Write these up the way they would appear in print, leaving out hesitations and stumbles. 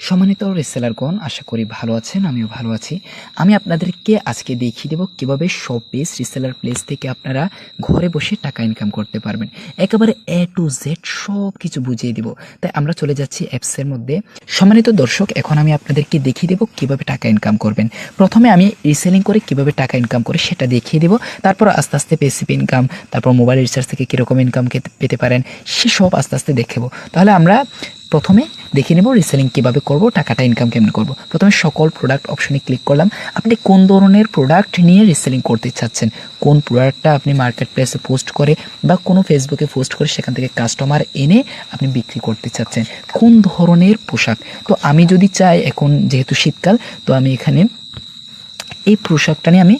সম্মানিত রিসেলারগণ, আশা করি ভালো আছেন, আমিও ভালো আছি। আমি আপনাদেরকে আজকে দেখিয়ে দেব কিভাবে শপেস রিসেলার প্লেস থেকে আপনারা ঘরে বসে টাকা ইনকাম করতে পারবেন। একেবারে A to Z সব কিছু বুঝিয়ে দিব। তাই আমরা চলে যাচ্ছি অ্যাপসের মধ্যে। সম্মানিত দর্শক, এখন আমি আপনাদেরকে দেখিয়ে দেব কিভাবে টাকা ইনকাম করবেন। প্রথমে আমি রিসেলিং করে কিভাবে টাকা ইনকাম করে সেটা দেখিয়ে দেব। তারপর আস্তে আস্তে প্যাসিভ ইনকাম, তারপর মোবাইল রিচার্জ থেকে কীরকম ইনকাম পেতে পারেন সেসব আস্তে আস্তে দেখাবো। তাহলে আমরা প্রথমে দেখে নেব রিসেলিং কিভাবে করব, টাকাটা ইনকাম কেমন করব। প্রথমে সকল প্রোডাক্ট অপশনে ক্লিক করলাম। আপনি কোন ধরনের প্রোডাক্ট নিয়ে রিসেলিং করতে চাচ্ছেন, কোন প্রোডাক্টটা আপনি মার্কেট প্লেসে পোস্ট করে বা কোনো ফেসবুকে পোস্ট করে সেখান থেকে কাস্টমার এনে আপনি বিক্রি করতে চাচ্ছেন, কোন ধরনের পোশাক। তো আমি যদি চাই, এখন যেহেতু শীতকাল, তো আমি এখানে এই পোশাকটা নিয়ে আমি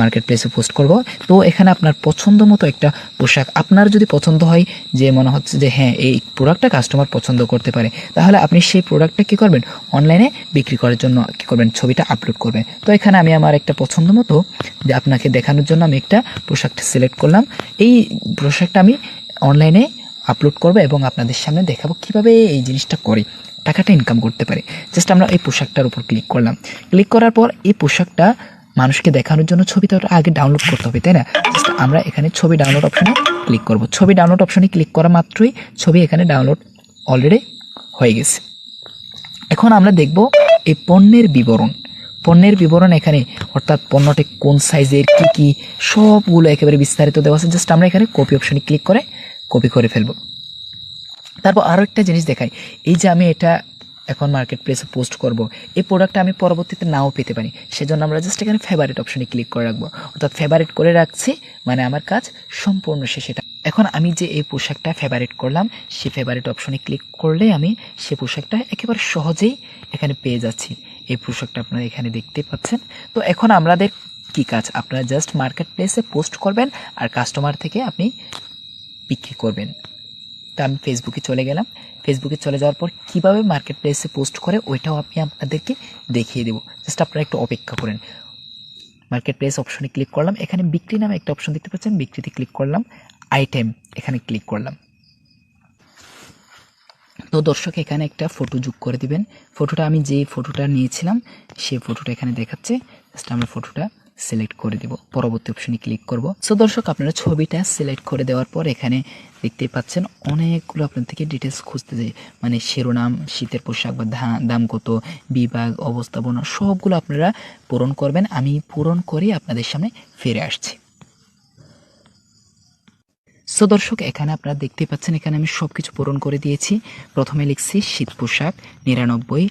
মার্কেট প্লেসে পোস্ট করব। তো এখানে আপনার পছন্দ মতো একটা পোশাক, আপনার যদি পছন্দ হয় যে মনে হচ্ছে যে হ্যাঁ এই প্রোডাক্টটা কাস্টমার পছন্দ করতে পারে, তাহলে আপনি সেই প্রোডাক্টটা কী করবেন, অনলাইনে বিক্রি করার জন্য কী করবেন, ছবিটা আপলোড করবেন। তো এখানে আমি আমার একটা পছন্দ মতো যে আপনাকে দেখানোর জন্য আমি একটা পোশাকটা সিলেক্ট করলাম। এই পোশাকটা আমি অনলাইনে আপলোড করব এবং আপনাদের সামনে দেখাবো কীভাবে এই জিনিসটা করে টাকাটা ইনকাম করতে পারে। জাস্ট আমরা এই পোশাকটার উপর ক্লিক করলাম। ক্লিক করার পর এই পোশাকটা মানুষকে দেখানোর জন্য ছবিটা আগে ডাউনলোড করতে হবে, তাই না? জাস্ট আমরা এখানে ছবি ডাউনলোড অপশনে ক্লিক করব। ছবি ডাউনলোড অপশনে ক্লিক করা মাত্রই ছবি এখানে ডাউনলোড অলরেডি হয়ে গেছে। এখন আমরা দেখব এই পণ্যের বিবরণ এখানে, অর্থাৎ পণ্যটি কোন সাইজের, কি কি সবগুলো একেবারে বিস্তারিত দেওয়া আছে। জাস্ট আমরা এখানে কপি অপশনে ক্লিক করে কপি করে ফেলব। তারপর আরও একটা জিনিস দেখাই, এই যে আমি এটা এখন মার্কেট প্লেসে পোস্ট করব, এই প্রোডাক্টটা আমি পরবর্তীতে নাও পেতে পারি, সেজন্য আমরা জাস্ট এখানে ফেভারিট অপশনে ক্লিক করে রাখবো। অর্থাৎ ফেভারিট করে রাখছি মানে আমার কাজ সম্পূর্ণ শেষ। এটা এখন আমি যে এই পোশাকটা ফেভারিট করলাম, সেই ফেভারিট অপশনে ক্লিক করলে আমি সেই পোশাকটা একেবারে সহজেই এখানে পেয়ে যাচ্ছি। এই পোশাকটা আপনারা এখানে দেখতে পাচ্ছেন। তো এখন আমাদের কি কাজ, আপনারা জাস্ট মার্কেট প্লেসে পোস্ট করবেন আর কাস্টমার থেকে আপনি বিক্রি করবেন। তো আমি ফেসবুকে চলে গেলাম। ফেসবুকে চলে যাওয়ার পর কীভাবে মার্কেট প্লেসে পোস্ট করে ওইটাও আমি আপনাদেরকে দেখিয়ে দেবো। জাস্ট আপনারা একটু অপেক্ষা করেন। মার্কেট প্লেস অপশনে ক্লিক করলাম, এখানে বিক্রি নামে একটা অপশন দেখতে পাচ্ছেন, বিক্রিতে ক্লিক করলাম, আইটেম এখানে ক্লিক করলাম। তো দর্শক এখানে একটা ফটো যোগ করে দিবেন। ফটোটা আমি যে ফটোটা নিয়েছিলাম সেই ফটোটা এখানে দেখাচ্ছে। জাস্ট আমরা ফটোটা সিলেক্ট করে দেব, পরবর্তী অপশনে ক্লিক করব। সো দর্শক, আপনারা ছবিটা সিলেক্ট করে দেওয়ার পর এখানে দেখতে পাচ্ছেন অনেকগুলো আপনার থেকে ডিটেলস খুঁজতে যায়, মানে শিরোনাম, শীতের পোশাক বা দাম কত, বিভাগ, অবস্থাপনা সবগুলো আপনারা পূরণ করবেন। আমি পূরণ করে আপনাদের সামনে ফিরে আসছি। সো দর্শক, এখানে আপনারা দেখতে পাচ্ছেন এখানে আমি সব কিছু পূরণ করে দিয়েছি। প্রথমে লিখছি শীত পোশাক 99,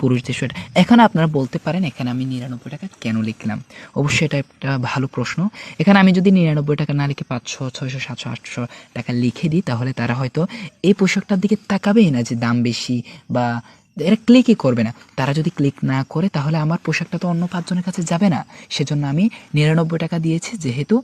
পুরুষদের সোয়েটার। এখন আপনারা বলতে পারেন এখানে আমি 99 টাকা কেন লিখলাম। অবশ্যই এটা একটা ভালো প্রশ্ন। এখানে আমি যদি 99 টাকা না লিখে 500, 600, 700, 800 টাকা লিখে দিই, তাহলে তারা হয়তো এই পোশাকটার দিকে তাকাবেই না যে দাম বেশি, বা এরা ক্লিকই করবে না। তারা যদি ক্লিক না করে তাহলে আমার পোশাকটা তো অন্য 5 জনের কাছে যাবে না। সেজন্য আমি 99 টাকা দিয়েছি, যেহেতু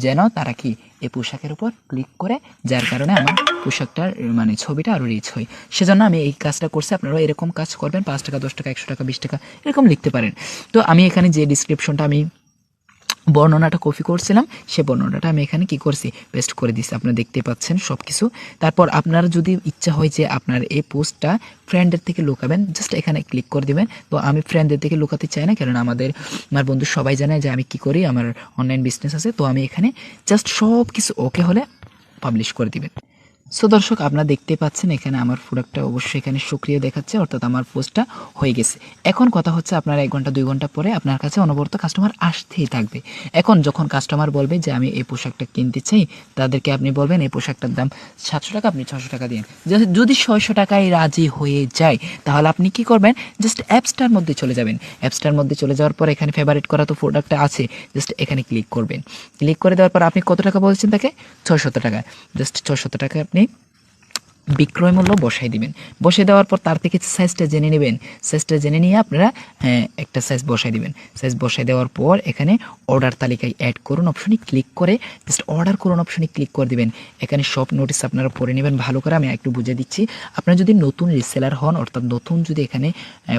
যেন তারা কি এই পোশাকের উপর ক্লিক করে, যার কারণে আমার পোশাকটার মানে ছবিটা আরও রিচ হয়। সেজন্য আমি এই কাজটা করছি। আপনারাও এরকম কাজ করবেন। 5 টাকা, 10 টাকা, 100 টাকা, 20 টাকা এরকম লিখতে পারেন। তো আমি এখানে যে ডিসক্রিপশনটা আমি বর্ণনাটা কপি করছিলাম, সে বর্ণনাটা আমি এখানে কি করছি, পেস্ট করে দিচ্ছি। আপনারা দেখতে পাচ্ছেন সব কিছু। তারপর আপনার যদি ইচ্ছা হয় যে আপনার এই পোস্টটা ফ্রেন্ডের থেকে লুকাবেন, জাস্ট এখানে ক্লিক করে দেবেন। তো আমি ফ্রেন্ডদের থেকে লুকাতে চাই না, কারণ আমার বন্ধু সবাই জানে যে আমি কি করি, আমার অনলাইন বিজনেস আছে। তো আমি এখানে জাস্ট সব কিছু ওকে হলে পাবলিশ করে দিবেন। সো দর্শক, আপনারা দেখতে পাচ্ছেন এখানে আমার প্রোডাক্টটা অবশ্যই এখানে সক্রিয় দেখাচ্ছে, অর্থাৎ আমার পোস্টটা হয়ে গেছে। এখন কথা হচ্ছে, আপনার 1 ঘন্টা 2 ঘন্টা পরে আপনার কাছে অনবরত কাস্টমার আসতেই থাকবে। এখন যখন কাস্টমার বলবে যে আমি এই পোশাকটা কিনতে চাই, তাদেরকে আপনি বলবেন এই পোশাকটার দাম 700 টাকা, আপনি 600 টাকা দিন। যদি 600 টাকায় রাজি হয়ে যায়, তাহলে আপনি কি করবেন, জাস্ট অ্যাপসটার মধ্যে চলে যাবেন। অ্যাপসটার মধ্যে চলে যাওয়ার পর এখানে ফেভারিট করা তো প্রোডাক্টটা আছে, জাস্ট এখানে ক্লিক করবেন। ক্লিক করে দেওয়ার পর আপনি কত টাকা বলছেন তাকে, 600 টাকা। জাস্ট 600 টাকা আপনি বিক্রয় মূল্য বসাই দিবেন। বসে দেওয়ার পর তার থেকে সাইজটা জেনে নেবেন। সাইজটা জেনে নিয়ে আপনারা একটা সাইজ বসাই দিবেন। সাইজ বসাই দেওয়ার পর এখানে অর্ডার তালিকায় অ্যাড করুন অপশনে ক্লিক করে জাস্ট অর্ডার করুন অপশনে ক্লিক করে দিবেন। এখানে সব নোটিস আপনারা পড়ে নেবেন ভালো করে। আমি একটু বুঝে দিচ্ছি। আপনারা যদি নতুন রিসেলার হন, অর্থাৎ নতুন যদি এখানে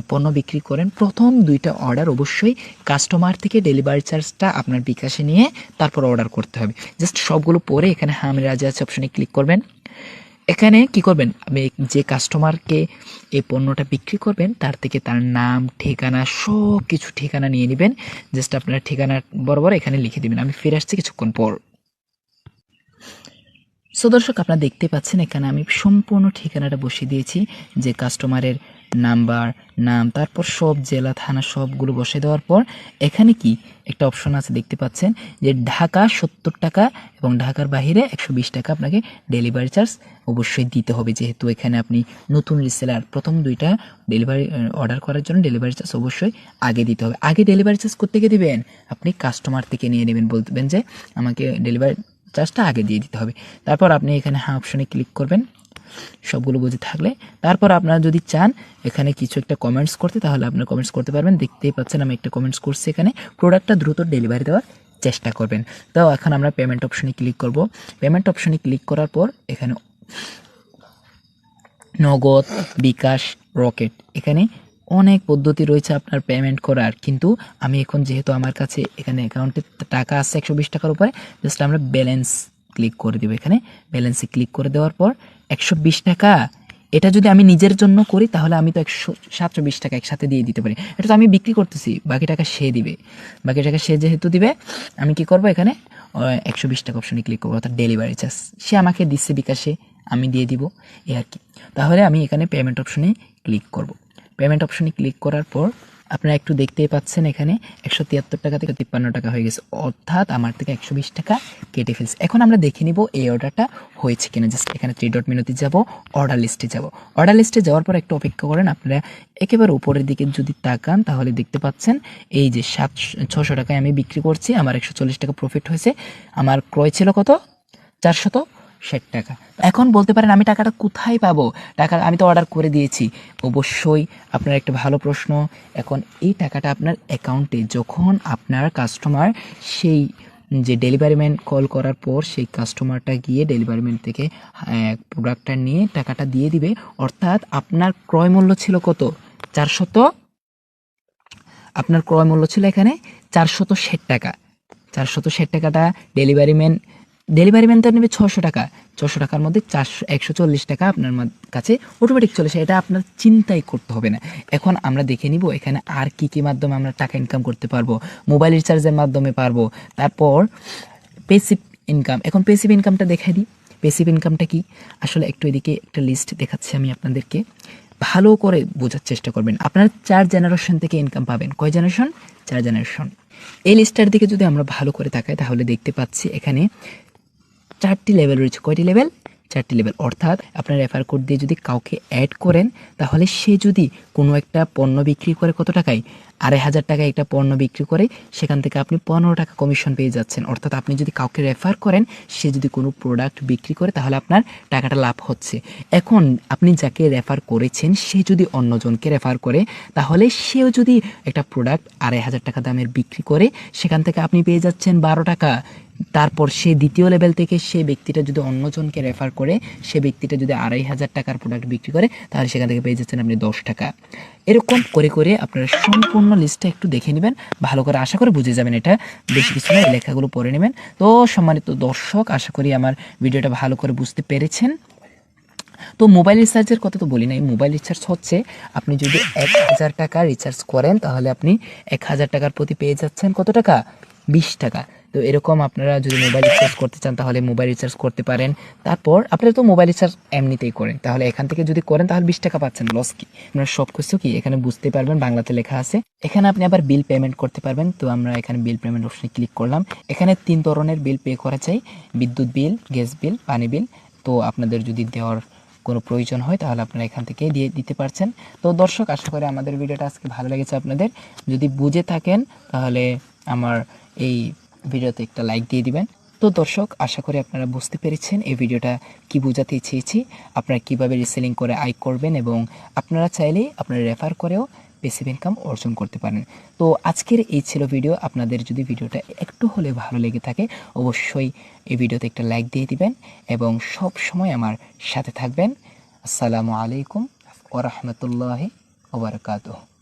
পণ্য বিক্রি করেন, প্রথম 2টা অর্ডার অবশ্যই কাস্টমার থেকে ডেলিভারি চার্জটা আপনার বিকাশে নিয়ে তারপর অর্ডার করতে হবে। জাস্ট সবগুলো পরে এখানে হ্যাঁ আমি রাজি আছি অপশনে ক্লিক করবেন। এখানে কি করবেন, আমি যে কাস্টমারকে এই পণ্যটা বিক্রি করবেন তার থেকে তার নাম, ঠিকানা, সব কিছু ঠিকানা নিয়ে নেবেন। জাস্ট আপনার ঠিকানা বরাবর এখানে লিখে দিবেন। আমি ফিরে আসছি কিছুক্ষণ পর। সো দর্শক, আপনারা দেখতে পাচ্ছেন এখানে আমি সম্পূর্ণ ঠিকানাটা বসিয়ে দিয়েছি, যে কাস্টমারের নাম্বার, নাম, তারপর সব জেলা, থানা সবগুলো বসিয়ে দেওয়ার পর এখানে কি একটা অপশন আছে দেখতে পাচ্ছেন, যে ঢাকা 70 টাকা এবং ঢাকার বাইরে 120 টাকা আপনাকে ডেলিভারি চার্জ অবশ্যই দিতে হবে। যেহেতু এখানে আপনি নতুন রিসেলার, প্রথম 2টা ডেলিভারি অর্ডার করার জন্য ডেলিভারি চার্জ অবশ্যই আগে দিতে হবে। আগে ডেলিভারি চার্জ করতে গিয়ে দিবেন, আপনি কাস্টমার থেকে নিয়ে নেবেন, বলবেন যে আমাকে ডেলিভারি চার্জটা আগে দিয়ে দিতে হবে। তারপর আপনি এখানে হ্যাঁ অপশনে ক্লিক করবেন সবগুলো বুঝে থাকলে। তারপর আপনারা যদি চান এখানে কিছু একটা কমেন্টস করতে, তাহলে আপনারা কমেন্টস করতে পারবেন। দেখতেই পাচ্ছেন আমি একটা কমেন্টস করছি এখানে, প্রোডাক্টটা দ্রুত ডেলিভারি দেওয়ার চেষ্টা করবেন। তো এখন আমরা পেমেন্ট অপশনে ক্লিক করব। পেমেন্ট অপশনে ক্লিক করার পর এখানে নগদ, বিকাশ, রকেট, এখানে অনেক পদ্ধতি রয়েছে আপনার পেমেন্ট করার, কিন্তু আমি এখন যেহেতু আমার কাছে এখানে অ্যাকাউন্টে টাকা আছে 120 টাকার উপরে, জাস্ট আমরা ব্যালেন্স ক্লিক করে দেবো। এখানে ব্যালেন্সে ক্লিক করে দেওয়ার পর 120 টাকা, এটা যদি আমি নিজের জন্য করি তাহলে আমি তো 720 টাকা একসাথে দিয়ে দিতে পারি। এটা তো আমি বিক্রি করতেছি, বাকি টাকা সে দিবে। বাকি টাকা সে যেহেতু দিবে, আমি কি করব, এখানে 120 টাকা অপশনে ক্লিক করবো, অর্থাৎ ডেলিভারি চার্জ সে আমাকে দিচ্ছে বিকাশে, আমি দিয়ে দিব, এই আর কি। তাহলে আমি এখানে পেমেন্ট অপশনে ক্লিক করব। পেমেন্ট অপশনে ক্লিক করার পর আপনারা একটু দেখতেই পাচ্ছেন এখানে 173 টাকা থেকে 53 টাকা হয়ে গেছে, অর্থাৎ আমার থেকে 120 টাকা কেটে ফেলছে। এখন আমরা দেখে নিব এই অর্ডারটা হয়েছে কিনা। জাস্ট এখানে 3 ডট মেনুতে যাব, অর্ডার লিস্টে যাব। অর্ডার লিস্টে যাওয়ার পর একটু অপেক্ষা করেন। আপনারা একেবারে উপরের দিকে যদি তাকান তাহলে দেখতে পাচ্ছেন এই যে 600 টাকায় আমি বিক্রি করছি, আমার 140 টাকা প্রফিট হয়েছে। আমার ক্রয় ছিল কত, 460 টাকা। এখন বলতে পারেন আমি টাকাটা কোথায় পাবো, টাকা আমি তো অর্ডার করে দিয়েছি। অবশ্যই আপনার একটা ভালো প্রশ্ন। এখন এই টাকাটা আপনার অ্যাকাউন্টে যখন আপনার কাস্টমার সেই যে ডেলিভারি ম্যান কল করার পর সেই কাস্টমারটা গিয়ে ডেলিভারি ম্যান থেকে প্রোডাক্টটা নিয়ে টাকাটা দিয়ে দিবে, অর্থাৎ আপনার ক্রয় মূল্য ছিল কত, 400, আপনার ক্রয় মূল্য ছিল এখানে 460 টাকা। 460 টাকাটা ডেলিভারি ম্যান তো নেবে 600 টাকা। 600 টাকার মধ্যে 140 টাকা আপনার কাছে অটোমেটিক চলে আসে, এটা আপনার চিন্তাই করতে হবে না। এখন আমরা দেখে নিব এখানে আর কি কি মাধ্যমে আমরা টাকা ইনকাম করতে পারবো। মোবাইল রিচার্জের মাধ্যমে পারবো, তারপর পেসিভ ইনকাম। এখন পেসিভ ইনকামটা দেখাই দিই। পেসিভ ইনকামটা কি আসলে, একটু এদিকে একটা লিস্ট দেখাচ্ছি আমি আপনাদেরকে, ভালো করে বোঝার চেষ্টা করবেন। আপনারা 4 জেনারেশন থেকে ইনকাম পাবেন। কয় জেনারেশন, 4 জেনারেশন। এই লিস্টটার দিকে যদি আমরা ভালো করে তাকাই তাহলে দেখতে পাচ্ছি এখানে 4টি লেভেল রয়েছে। কয়টি লেভেল, 4টি লেভেল। অর্থাৎ আপনার রেফার কোড দিয়ে যদি কাউকে অ্যাড করেন তাহলে সে যদি কোনো একটা পণ্য বিক্রি করে কত টাকায়, 2500 টাকায় একটা পণ্য বিক্রি করে, সেখান থেকে আপনি 15 টাকা কমিশন পেয়ে যাচ্ছেন। অর্থাৎ আপনি যদি কাউকে রেফার করেন, সে যদি কোনো প্রোডাক্ট বিক্রি করে তাহলে আপনার টাকাটা লাভ হচ্ছে। এখন আপনি যাকে রেফার করেছেন সে যদি অন্যজনকে রেফার করে, তাহলে সেও যদি একটা প্রোডাক্ট 2500 টাকা দামের বিক্রি করে, সেখান থেকে আপনি পেয়ে যাচ্ছেন 12 টাকা। তারপর সে দ্বিতীয় লেভেল থেকে সে ব্যক্তিটা যদি অন্যজনকে রেফার করে, সে ব্যক্তিটা যদি 2500 টাকার প্রোডাক্ট বিক্রি করে, তাহলে সেখান থেকে পেয়ে যাচ্ছেন আপনি 10 টাকা। এরকম করে করে আপনারা সম্পূর্ণ লিস্টটা একটু দেখে নেবেন, ভালো করে, আশা করে বুঝে যাবেন। এটা বেশি কিছু না, এই লেখাগুলো পড়ে নেবেন। তো সম্মানিত দর্শক, আশা করি আমার ভিডিওটা ভালো করে বুঝতে পেরেছেন। তো মোবাইল রিচার্জের কথা তো বলি নাই। মোবাইল রিচার্জ হচ্ছে আপনি যদি 1000 টাকা রিচার্জ করেন তাহলে আপনি 1000 টাকার প্রতি পেয়ে যাচ্ছেন কত টাকা, 20 টাকা। তো এরকম আপনারা যদি মোবাইল রিচার্জ করতে চান তাহলে মোবাইল রিচার্জ করতে পারেন। তারপর আপনারা তো মোবাইল রিচার্জ এমনিতেই করেন, তাহলে এখান থেকে যদি করেন তাহলে 20 টাকা পাচ্ছেন, লস কি? আপনারা সব কিছু কি এখানে বুঝতে পারবেন, বাংলাতে লেখা আছে। এখানে আপনি আবার বিল পেমেন্ট করতে পারবেন। তো আমরা এখানে বিল পেমেন্ট অপশনে ক্লিক করলাম। এখানে 3 ধরনের বিল পে করা চাই, বিদ্যুৎ বিল, গ্যাস বিল, পানি বিল। তো আপনাদের যদি দেওয়ার কোনো প্রয়োজন হয় তাহলে আপনারা এখান থেকে দিয়ে দিতে পারছেন। তো দর্শক, আশা করি আমাদের ভিডিওটা আজকে ভালো লেগেছে আপনাদের। যদি বুঝে থাকেন তাহলে আমার এই ভিডিওতে একটা লাইক দিয়ে দিবেন। তো দর্শক, আশা করি আপনারা বুঝতে পেরেছেন এই ভিডিওটা কি বোঝাতে চেয়েছি, আপনারা কিভাবে রিসেলিং করে আয় করবেন, এবং আপনারা চাইলেই আপনারা রেফার করেও প্যাসিভ ইনকাম অর্জন করতে পারেন। তো আজকের এই ছিল ভিডিও। আপনাদের যদি ভিডিওটা একটু হলে ভালো লেগে থাকে অবশ্যই এই ভিডিওতে একটা লাইক দিয়ে দিবেন এবং সব সময় আমার সাথে থাকবেন। আসসালামু আলাইকুম ওয়া রাহমাতুল্লাহি ওয়া বারাকাতুহু।